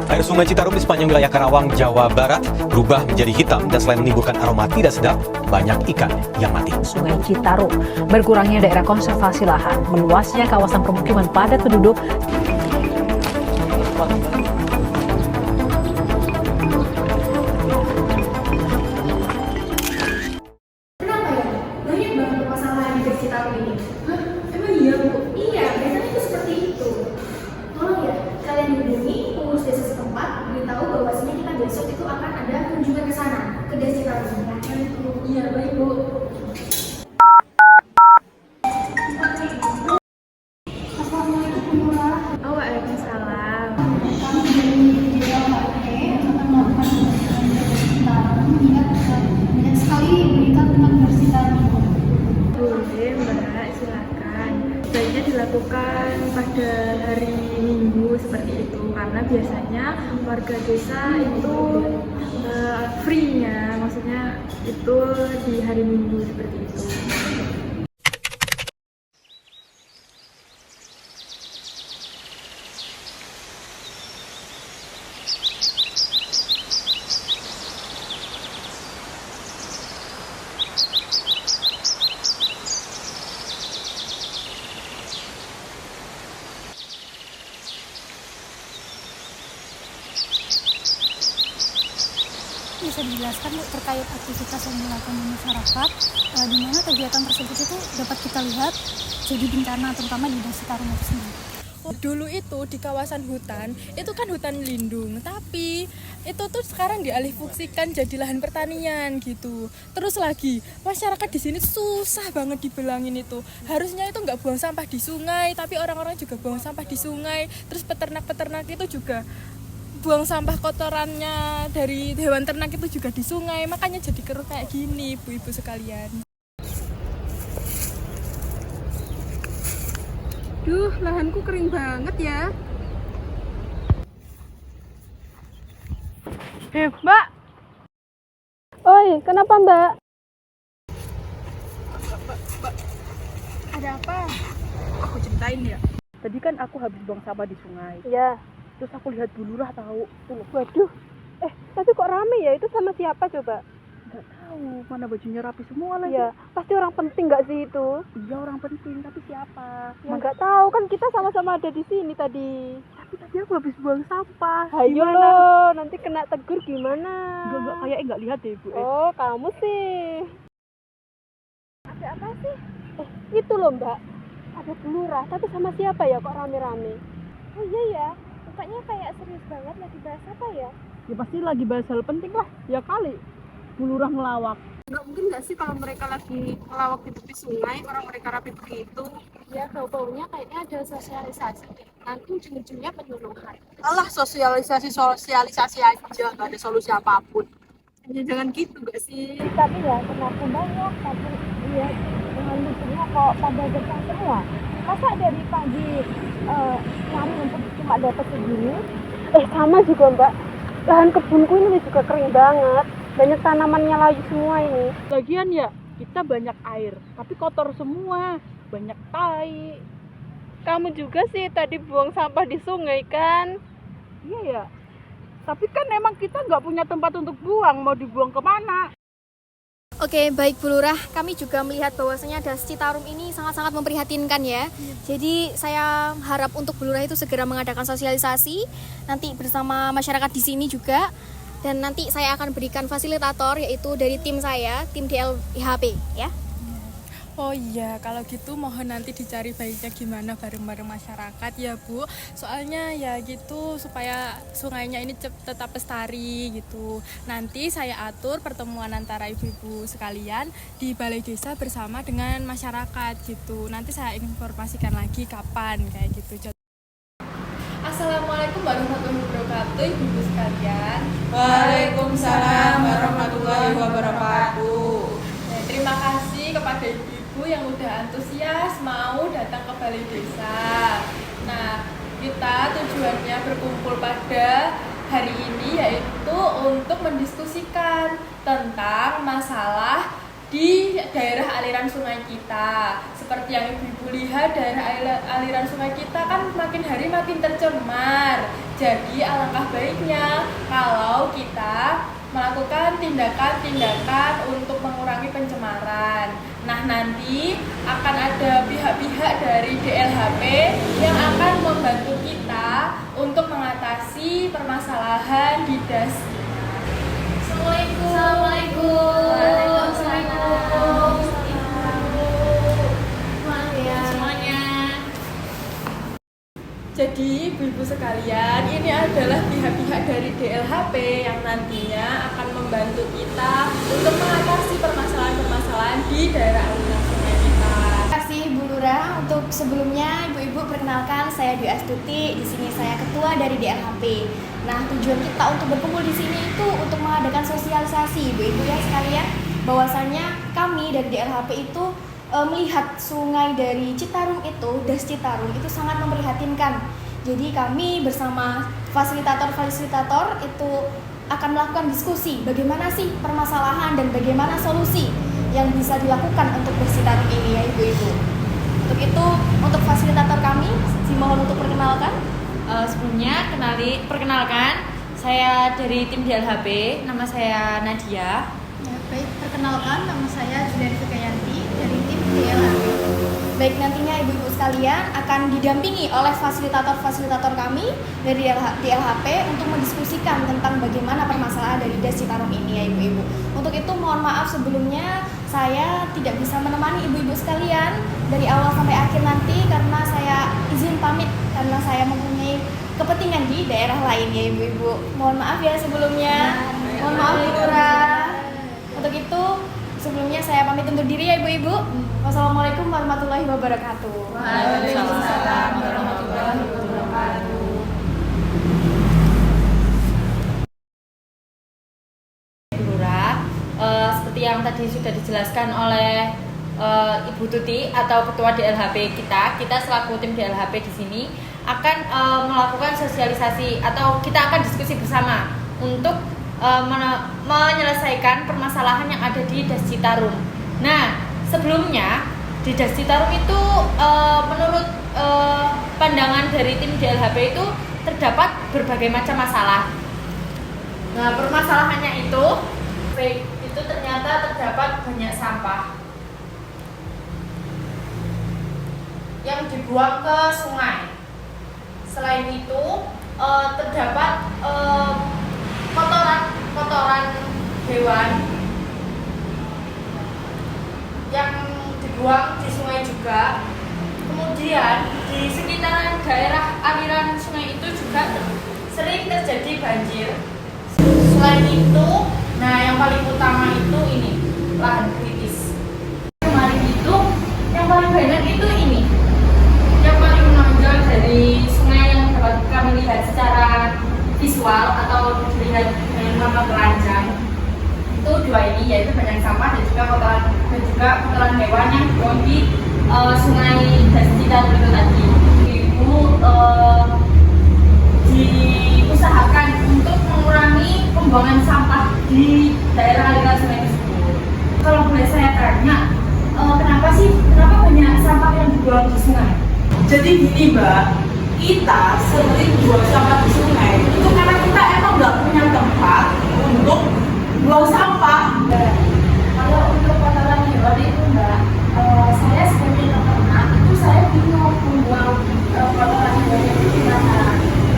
Air Sungai Citarum di sepanjang wilayah Karawang, Jawa Barat berubah menjadi hitam dan selain menimbulkan aroma tidak sedap, banyak ikan yang mati. Sungai Citarum, berkurangnya daerah konservasi lahan, meluasnya kawasan permukiman padat penduduk. Kenapa ya? Banyak banget permasalahan di Citarum ini. Hah? Emang iya, Bu? Iya, biasanya itu seperti itu. Tolong ya, kalian hubungi pengurus desa setempat, beritahu bahwasanya kita besok itu akan ada kunjungan ke sana, ke desa Citarum. Iya, baik, Bu. Assalamualaikum, Bu. Waalaikumsalam. Kami dari JLHT akan melakukan kunjungan ke desa Citarum. Banyak sekali berita tentang desa Citarum. Boleh Mbak, silakan. Sebaiknya dilakukan pada hari Minggu seperti itu karena biasanya warga desa itu free-nya, maksudnya itu di hari Minggu seperti itu. Bisa dijelaskan Bu, terkait aktivitas yang dilakukan di masyarakat, di mana kegiatan tersebut itu dapat kita lihat jadi bencana terutama di Desa Citarum itu sendiri. Dulu itu di kawasan hutan, itu kan hutan lindung, tapi itu tuh sekarang dialihfungsikan jadi lahan pertanian gitu. Terus lagi, masyarakat di sini susah banget dibilangin itu. Harusnya itu nggak buang sampah di sungai, tapi orang-orang juga buang sampah di sungai. Terus peternak-peternak itu juga buang sampah kotorannya dari hewan ternak itu juga di sungai. Makanya jadi keruh kayak gini, ibu-ibu sekalian. Duh, lahanku kering banget ya. Mbak. Oi, kenapa Mbak? Ada apa? Aku ceritain ya. Tadi kan aku habis buang sampah di sungai. Ya. Terus aku lihat Bu Lurah tahu. Waduh. Tapi kok rame ya? Itu sama siapa coba? Nggak tahu, mana bajunya rapi semua lagi. Ya, pasti orang penting nggak sih itu? Iya orang penting, tapi siapa? Ya nggak tahu, kan kita sama-sama ada di sini tadi. Tapi tadi aku habis buang sampah. Ayo lo, nanti kena tegur gimana? Enggak, kayak nggak lihat deh Bu. Oh, kamu sih. Ada apa sih? Itu loh Mbak. Ada Bu Lurah, tapi sama siapa ya kok rame-rame? Oh iya ya, mukanya kayak serius banget, lagi bahas apa ya? Ya pasti lagi bahas hal penting lah, ya kali. Bu Lurah ngelawak. Nggak mungkin nggak sih kalau mereka lagi ngelawak di tepi sungai, orang mereka rapi begitu. Ya, bau-baunya kayaknya ada sosialisasi deh. Nanti ujung-ujungnya penyuluhan. Alah, sosialisasi aja, nggak ada solusi apapun. Ya jangan gitu nggak sih? Tapi ya, kenapa banyak? Tapi ya, dengan lucunya kok pada getar semua. Masa dari pagi nyari untuk cuma dapat segini? Sama juga Mbak. Lahan kebunku ini juga kering banget. Banyak tanamannya layu semua ini. Lagian ya, kita banyak air, tapi kotor semua. Banyak tai. Kamu juga sih tadi buang sampah di sungai kan? Iya ya. Tapi kan emang kita nggak punya tempat untuk buang, mau dibuang kemana? Oke, baik Bu Lurah, kami juga melihat bahwasanya Desa Citarum ini sangat-sangat memprihatinkan ya. Jadi saya harap untuk Bu Lurah itu segera mengadakan sosialisasi nanti bersama masyarakat di sini juga. Dan nanti saya akan berikan fasilitator yaitu dari tim saya, tim DLIHP ya. Oh iya, kalau gitu mohon nanti dicari baiknya gimana bareng-bareng masyarakat ya Bu. Soalnya ya gitu supaya sungainya ini tetap lestari gitu. Nanti saya atur pertemuan antara ibu-ibu sekalian di balai desa bersama dengan masyarakat gitu. Nanti saya informasikan lagi kapan kayak gitu. Assalamualaikum warahmatullahi wabarakatuh ibu-ibu sekalian. Waalaikumsalam warahmatullahi wabarakatuh. Terima kasih kepada ibu-ibu yang udah antusias mau datang ke balai desa. Nah, kita tujuannya berkumpul pada hari ini yaitu untuk mendiskusikan tentang masalah di daerah aliran sungai kita. Seperti yang ibu-ibu lihat, daerah aliran sungai kita kan makin hari makin tercemar. Jadi alangkah baiknya kalau kita melakukan tindakan-tindakan untuk mengurangi pencemaran. Nah, nanti akan ada pihak-pihak dari DLHP yang akan membantu kita untuk mengatasi permasalahan di das. Assalamualaikum. Semuanya. Jadi ibu-ibu sekalian, ini adalah pihak-pihak dari DLHP yang nantinya akan membantu kita untuk mengatasi permasalahan-permasalahan di daerah aliran sungai kita. Terima kasih Bu Lurah. Untuk sebelumnya, ibu-ibu perkenalkan saya Dwi Astuti. Di sini saya ketua dari DLHP. Nah, tujuan kita untuk berkumpul di sini itu untuk mengadakan sosialisasi, ibu-ibu ya sekalian, bahwasanya kami dari DLHP itu melihat sungai dari Citarum itu, Das Citarum itu sangat memprihatinkan. Jadi kami bersama fasilitator-fasilitator itu akan melakukan diskusi bagaimana sih permasalahan dan bagaimana solusi yang bisa dilakukan untuk Das Citarum ini ya ibu-ibu. Untuk itu, untuk fasilitator kami, dimohon untuk perkenalkan. Sebelumnya perkenalkan, saya dari tim DLHP, nama saya Nadia. Ya, baik, perkenalkan nama saya Julian Sukayanti dari tim DLHP. Baik, nantinya ibu-ibu sekalian akan didampingi oleh fasilitator-fasilitator kami dari DLHP untuk mendiskusikan tentang bagaimana permasalahan dari Das Citarum ini ya ibu-ibu. Untuk itu mohon maaf sebelumnya saya tidak bisa menemani ibu-ibu sekalian dari awal sampai akhir nanti karena saya izin pamit karena saya mempunyai kepentingan di daerah lain ya ibu-ibu. Mohon maaf ya sebelumnya. Mohon maaf Bu Lurah. Untuk itu sebelumnya saya pamit undur diri ya ibu-ibu. Wassalamualaikum warahmatullahi wabarakatuh. Waalaikumsalam warahmatullahi wabarakatuh. Seperti yang tadi sudah dijelaskan oleh Ibu Tuti atau Ketua DLHP kita selaku tim DLHP di sini akan melakukan sosialisasi atau kita akan diskusi bersama untuk menyelesaikan permasalahan yang ada di Das Citarum. Nah, sebelumnya di Das Citarum itu menurut pandangan dari tim DLHP itu terdapat berbagai macam masalah. Nah, permasalahannya itu ternyata terdapat banyak sampah yang dibuang ke sungai. Selain itu terdapat kotoran hewan yang dibuang di sungai juga. Kemudian di sekitaran daerah aliran sungai itu juga sering terjadi banjir. Selain itu, nah yang paling utama itu ini lahan kritis. Kemarin itu yang paling banyak itu ini, yang paling menonjol dari sungai yang dapat kami lihat secara visual atau dilihat dengan mata telanjang itu dua ini, yaitu banyak sampah dan juga kotoran hewan yang dibuang di sungai Das Citarum itu tadi. Ibu diusahakan untuk mengurangi pembuangan sampah di daerah aliran sungai tersebut. Kalau boleh saya tanya, kenapa banyak sampah yang dibuang di sungai? Jadi gini Mbak, kita sering buang sampah di sungai itu karena kita emang nggak punya tempat untuk buang sampah. Kalau untuk kotoran hewan itu Mbak, saya sebagai peternak itu saya bingung membuang kotoran hewan itu gimana.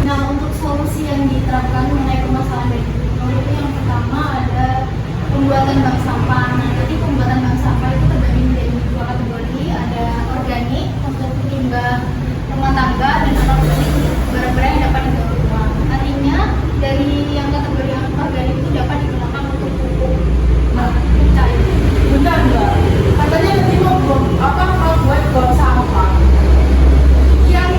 Nah, untuk solusi yang diterapkan mengenai permasalahan dari Gubernur itu yang pertama ada pembuatan bank sampah. Nah, jadi pembuatan bank sampah itu terbagi menjadi dua kategori, ada organik untuk limbah rumah tangga dan anorganik barang-barang yang dapat didaur ulang. Artinya dari yang kategori organik itu dapat digunakan untuk pupuk. Bentar Mbak, katanya nanti mau buat buang sampah. Yang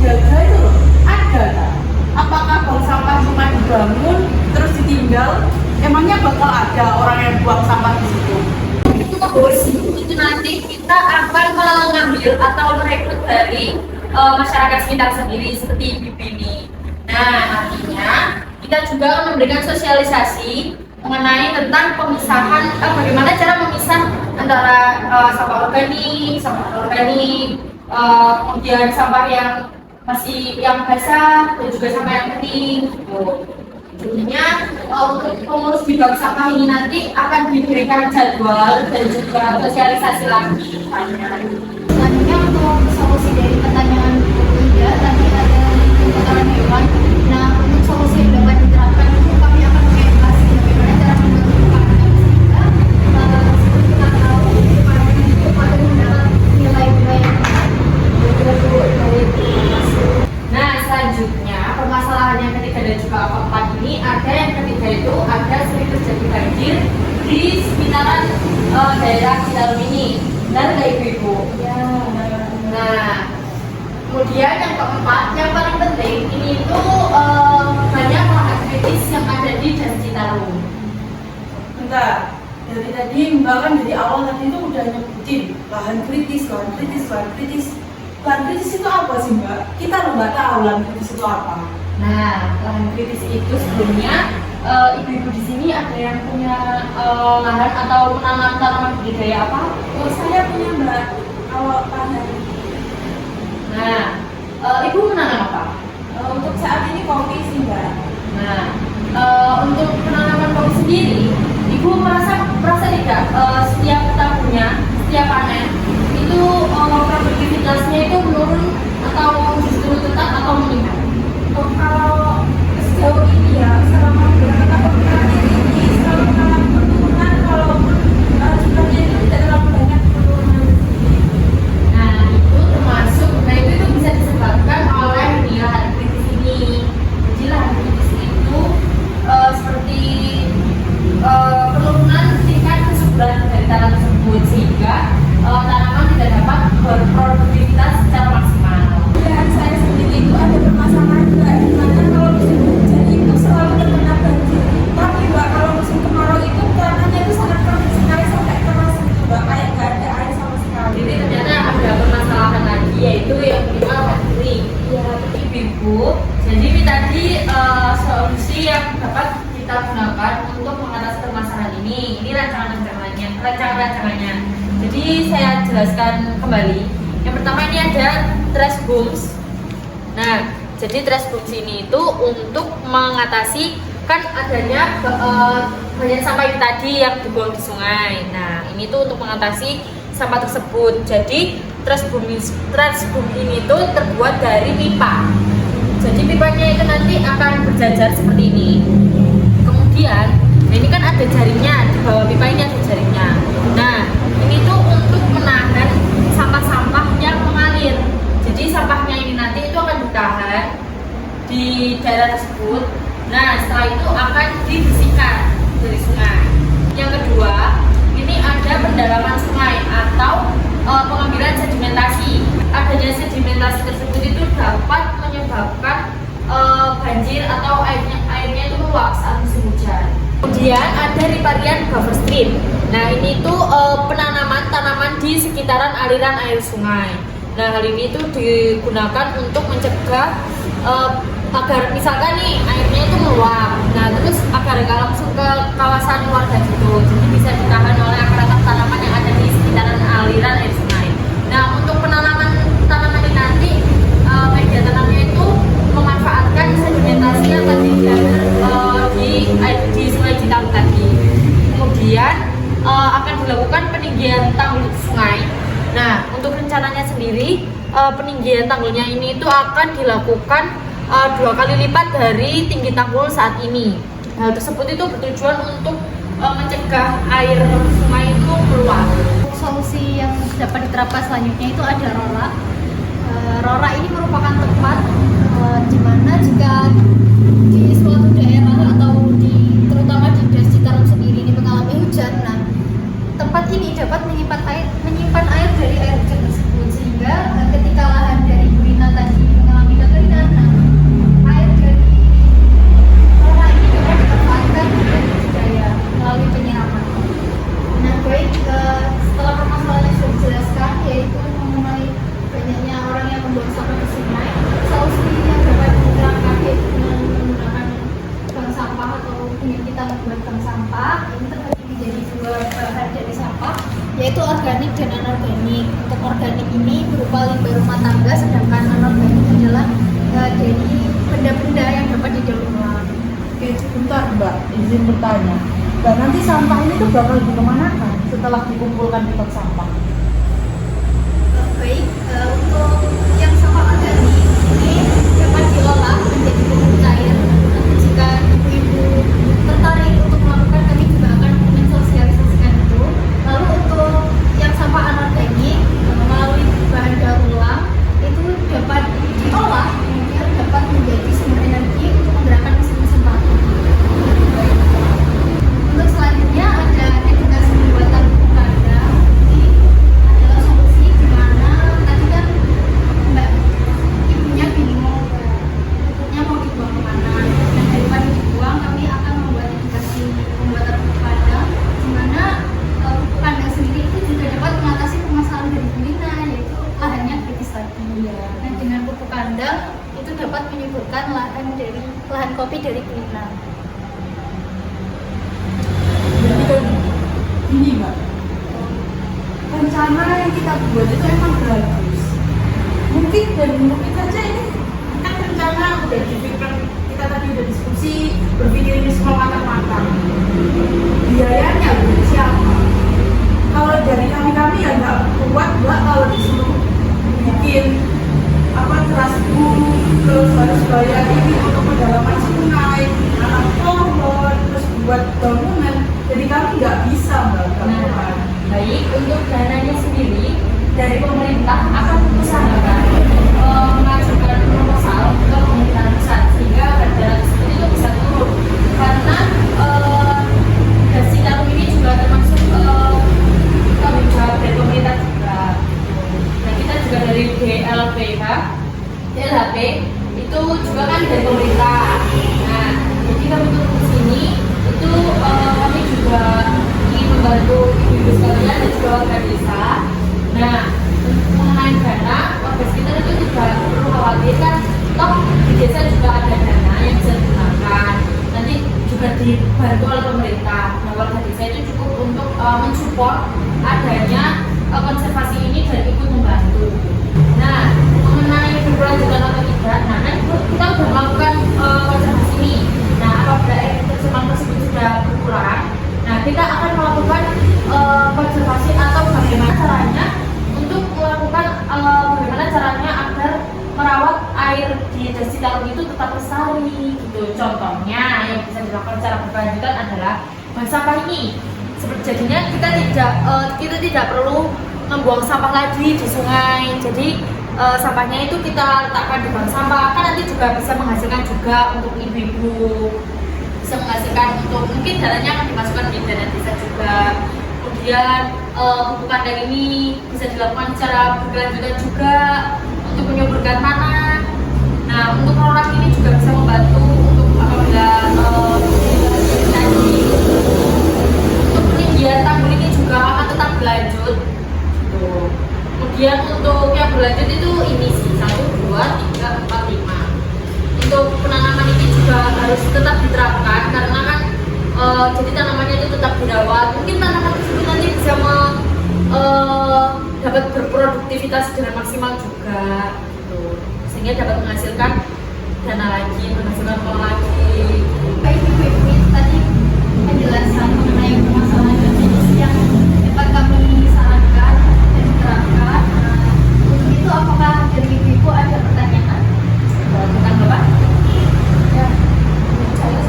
jaga itu loh, ada tak? Apakah buang sampah cuma dibangun terus ditinggal? Emangnya bakal ada orang yang buang sampah di situ? Itu nanti kita akan mengambil atau merekrut dari masyarakat sekitar sendiri seperti ibu ini. Nah, nantinya kita juga akan memberikan sosialisasi mengenai tentang pemisahan, bagaimana cara memisah antara sampah organik, kemudian sampah yang masih yang basah dan juga sampah yang kering. Intinya untuk pengurus di bank sampah ini nanti akan diberikan jadwal dan juga sosialisasi lagi. Selanjutnya untuk solusi dari pertanyaan ketiga tadi ada kotoran hewan. Nah, untuk solusi yang dapat diterapkan itu kami akan mengedukasi bagaimana cara membentuk makanan sehingga seperti kita tahu makanan itu pada mendapat nilai-nilai yang baik. Nah, selanjutnya permasalahan yang ketiga dan juga keempat ini ada yang ketiga itu ada sering terjadi banjir di sekitaran daerah Citarum ini. Benar nggak ibu-ibu? Ya. Nah, kemudian yang keempat, yang paling penting ini itu banyak lahan kritis yang ada di Das Citarum. Bentar, dari tadi Mbak kan dari awal tadi itu udah nyebutin lahan kritis. Lahan kritis itu apa sih Mbak? Kita lo nggak tahu lahan kritis itu apa. Nah, lahan kritis itu sebelumnya ibu-ibu di sini ada yang punya lahan atau menanam tanaman budidaya apa? Oh, saya punya Mbak, kalau lahan. Nah, ibu menanam apa? Untuk saat ini kopi sih Mbak. Nah, untuk penanaman kopi sendiri, ibu merasa tidak setiap tahunnya, setiap panen itu produktivitasnya itu menurun atau justru tetap atau meningkat? Kalau sejauh ini ya, selama beberapa tahun terakhir ini selalu mengalami penurunan, walaupun jumlahnya itu tidak terlalu banyak penurunan. Nah, itu bisa disebabkan oleh lahan kritis ini. Jadi lahan kritis itu seperti penurunan tingkat kesuburan dari tanah tersebut sehingga tanaman tidak dapat berproduktivitas secara maksimal. Dan saya sendiri itu ada permasalahan juga di mana kalau musim hujan itu selalu terkena banjir. Tapi Mbak, kalau musim kemarau itu tanahnya itu sangat kering sekali sampai keras gitu Mbak, kayak nggak ada air sama sekali. Jadi ternyata ada permasalahan lagi yaitu yang kedua lahan kering. Ya, Ibu, jadi ini tadi solusi yang dapat kita gunakan untuk mengatasi permasalahan ini. Ini rancangan-rancangannya. Jadi saya jelaskan kembali. Yang pertama ini ada trash booms. Nah, jadi trash booms ini itu untuk mengatasi kan adanya banyak sampah yang tadi yang dibuang di sungai. Nah, ini tuh untuk mengatasi sampah tersebut. Jadi trash boom ini tuh terbuat dari pipa. Jadi pipanya itu nanti akan berjajar seperti ini. Kemudian, nah ini kan ada jaringnya, di bawah pipa ini ada jaringnya. Nah, ini tuh untuk menahan sampah-sampah yang mengalir. Jadi sampahnya ini nanti itu akan ditahan di daerah tersebut. Nah, setelah itu akan dibersihkan dari sungai. Yang kedua, ini ada pendalaman sungai atau pengambilan sedimentasi. Adanya sedimentasi tersebut itu dapat menyebabkan banjir atau airnya itu meluap saat musim hujan. Kemudian ada riparian buffer stream. Nah, ini tuh penanaman tanaman di sekitaran aliran air sungai. Nah, hal ini tuh digunakan untuk mencegah agar misalkan nih airnya itu meluap. Nah, terus agar nggak langsung ke kawasan warga gitu. Jadi bisa ditahan oleh akar-akar tanaman yang ada di sekitaran aliran air sungai. Nah, untuk penanaman tanaman ini nanti media tanamnya itu memanfaatkan sedimentasi yang tadi di sungai Citarum tadi. Kemudian akan dilakukan peninggian tanggul sungai. Nah, untuk rencananya sendiri peninggian tanggulnya ini itu akan dilakukan 2 kali lipat dari tinggi tanggul saat ini. Hal tersebut itu bertujuan untuk mencegah air sungai itu meluap. Solusi yang dapat diterapkan selanjutnya itu ada RORA. RORA ini merupakan tempat di mana jika di suatu daerah atau terutama di Das Citarum sendiri ini mengalami hujan, nah tempat ini dapat menyimpan air dari air hujan tersebut sehingga ketika lahan dari gurina tadi mengalami kekeringan, nah air dari RORA ini dapat dimanfaatkan dan budidaya melalui penyiraman. Nah, baik setelah permasalahannya sudah dijelaskan, yaitu mengenai banyaknya orang yang membuang sampah ke sungai, solusi yang dapat diterapkan yaitu menggunakan bank sampah atau dengan kita membuat bank sampah ini terbagi menjadi 2 bahan dari sampah, yaitu organik dan anorganik. Untuk organik ini berupa limbah rumah tangga, sedangkan anorganik adalah izin bertanya. Dan nanti sampah ini tuh bakal dikemanakan setelah dikumpulkan di tempat sampah? Baik, untuk yang sampah organik ini dapat diolah menjadi pupuk cair. Nanti jika ibu-ibu tertarik untuk melakukan, kami juga akan mensosialisasikan itu. Lalu untuk yang sampah anorganik melalui bahan daur ulang itu dapat diolah kemudian dapat menjadi sumber energi untuk menggerakkan mesin-mesin paku. Untuk selanjutnya ada edukasi pembuatan pupuk kandang. Ini adalah solusi di mana tadi kan Mbak ibunya bingung pupuknya mau dibuang kemana. Dan daripada dibuang, kami akan membuat edukasi pembuatan pupuk kandang, di mana pupuk kandang sendiri itu juga dapat mengatasi permasalahan dari kulina, yaitu lahannya kritis tadi. Nah, dengan pupuk kandang itu dapat menyuburkan lahan kopi dari kulina. Jadi kan ini Mbak, rencana yang kita buat itu emang bagus. Mungkin saja ini kan rencana udah dipikirkan, kita tadi udah diskusi, berpikir ini semua matang-matang. Biayanya dari siapa? Kalau dari kami ya nggak kuat Mbak kalau disuruh bikin terasbu, terus harus bayar ini untuk pendalaman sungai, nanam pohon, terus buat bangunan. Jadi kami nggak bisa Mbak. Baik, untuk dananya sendiri dari pemerintah akan mengusahakan mengajukan proposal ke pemerintahan pusat sehingga dana tersebut itu bisa turun karena gas Citarum ini juga termasuk tanggung jawab dari pemerintah juga. Nah, kita juga dari DLHP itu juga kan dari pemerintah. Nah, jadi kami turun ke sini itu kami juga ingin membantu ibu-ibu sekalian dan juga warga desa. Nah, mengenai dana, warga sekitar itu tidak perlu khawatir kan, toh di desa juga ada dana yang bisa digunakan. Nanti juga dibantu oleh pemerintah. Nah, warga desa itu cukup untuk mensupport adanya konservasi ini dan ikut membantu. Nah, mengenai berkelanjutan atau tidak, nah kan kita sudah melakukan konservasi ini. Nah, apabila air tercemar tersebut sudah berkurang, nah kita akan melakukan konservasi atau bagaimana caranya untuk melakukan bagaimana caranya agar merawat air di Das Citarum itu tetap lestari gitu. Contohnya yang bisa dilakukan secara berkelanjutan adalah bank sampah ini. Jadinya kita tidak perlu membuang sampah lagi di sungai. Jadi sampahnya itu kita letakkan di bank sampah, kan nanti juga bisa menghasilkan juga untuk ibu-ibu, bisa menghasilkan untuk mungkin dananya akan dimasukkan di dana desa juga. Kemudian pupuk kandang ini bisa dilakukan secara berkelanjutan juga untuk menyuburkan tanah. Nah, untuk orang ini juga bisa membantu untuk apabila tadi untuk peninggian tanggul ini juga akan tetap berlanjut. Kemudian untuk yang berlanjut itu ini sih 1, 2, 3, 4, 5. Untuk penanaman ini juga harus tetap diterapkan karena kan jadi tanamannya itu tetap dirawat. Mungkin tanaman tersebut nanti bisa dapat berproduktivitas dengan maksimal juga, gitu. Sehingga dapat menghasilkan dana lagi, menghasilkan uang lagi. Baik ibu-ibu itu tadi penjelasan mengenai permasalahan jenis yang dapat kami sarankan dan diterapkan. Untuk itu apakah dari ibu-ibu ada pertanyaan? Tentang Bapak? Ya, saya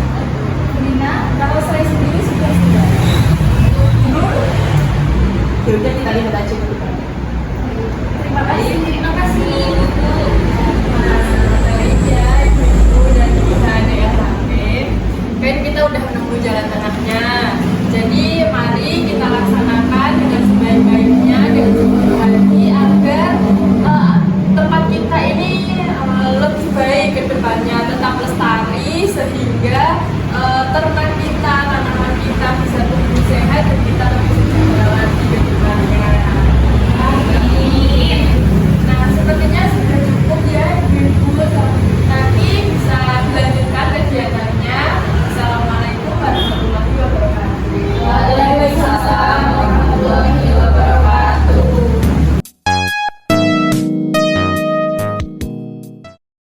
Lina, kalau saya sendiri sudah. Ya udah kita lihat aja dulu. Terima kasih. Terima kasih Ibu. Baik ya Ibu dan kita DLHP. Kan kita udah menempuh jalan tengahnya. Jadi mari kita laksanakan dengan sebaik-baiknya dan sepenuh hati agar tempat kita ini lebih baik ke depannya, tetap lestari.